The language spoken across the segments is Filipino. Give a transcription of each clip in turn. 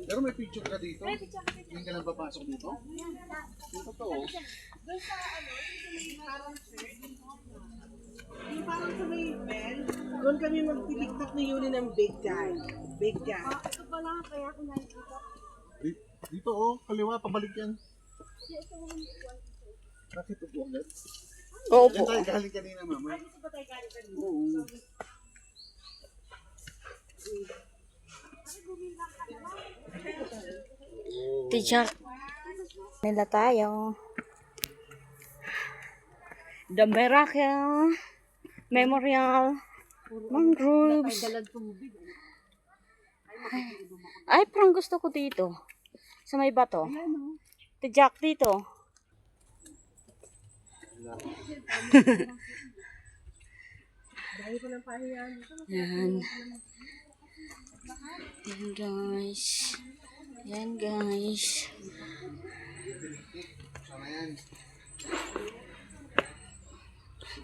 Pero may picture ka dito? Hindi ka lang papasok dito? Yung totoo. Doon sa ano, yung parang sa may bell, doon kami magtitiktak ni Yuli ng big guy. Big guy. Ito pala, kaya ako nakikita. Dito oh, kaliwa, pabalik yan. Bakit ito agad? Oo Yan po. tayo galing kanina, mama. Ay, gusto ba tayo galing kanina? Oo. Teacher. Nila tayo. The Miracle Memorial Mangroves. Ay, parang gusto ko dito. Sa may bato. Tijak dito. Dahil ko ng pahiyan. Yan. Yan guys. Yan guys. Sana yan.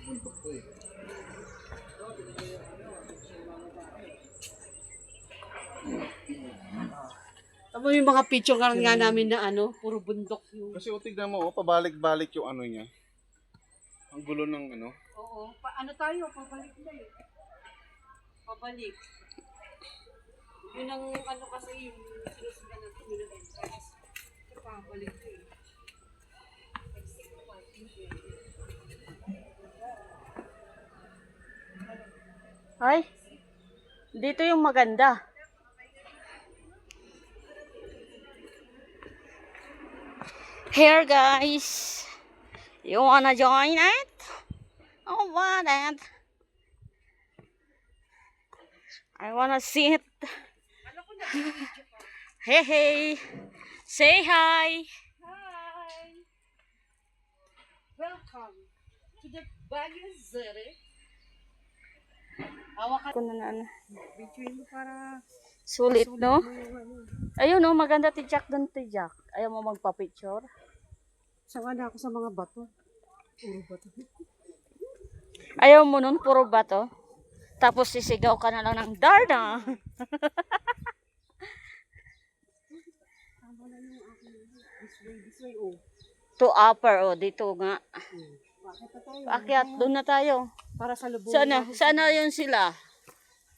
Bundok ko eh. Tama yung mga picture nga namin na ano, puro bundok yung... Kasi tignan mo, oh, pabalik-balik yung ano niya. Ang gulo ng ano. Oo, ano tayo, pabalik na eh. Pabalik. Yun ang ano kasi yung sinusundan natin yun ang entrance. So, pabalik na eh. Ay, dito yung maganda. Here guys, you wanna join it? I want it. I wanna see it. Hey hey, say hi. Hi! Welcome to the Baguio City. Hawak ka Kung ano. between mo para... Sulit, no? Ayun, no, maganda tijak doon, tijak. Ayaw mo magpa-picture? Sawa na ako sa mga bato. Puro bato. Ayaw mo nun, puro bato. Tapos sisigaw ka na lang ng Darna. This way, oh. To upper, oh, dito nga. Bakit pa tayo? Paakyat, doon na tayo. Para sa lubong. Sana yun sila.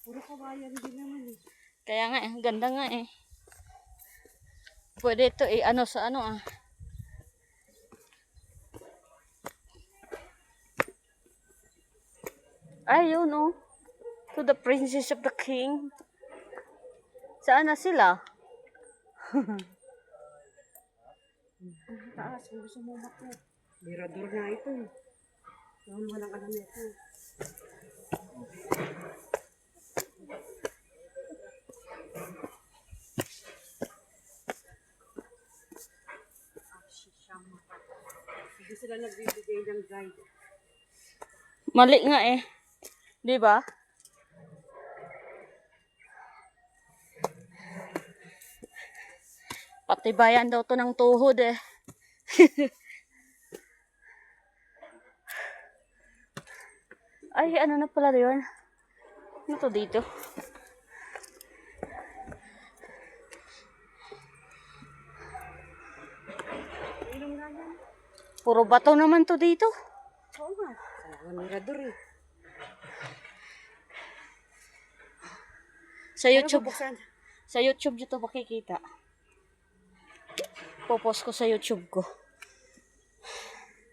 Puro kawayan din naman eh. Kaya nga, ganda nga eh. Pwede ito ano sa ano ah. Ayun oh. To the princess of the king. Saan na sila? Taas, kung gusto mo umakyat. Mirador na ito eh. Walang alam ito. Hindi sila nagbibigay ng guide. Mali nga eh. 'Di ba? Patibayan daw to ng tuhod eh. Ay, ano na pala yun? Ano to dito? Puro bato naman to dito. Oo nga. Sa mirador eh. Sa YouTube. Buksan. Sa YouTube dito makikita. Popost ko sa YouTube ko.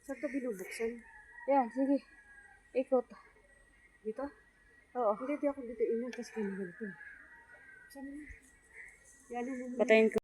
Saan ito binubuksan? Yan, sige. Ikot. Dito? Oo. Hindi ako dito inang kasi ganito. Saan mo? Yan mo. Patayin ko.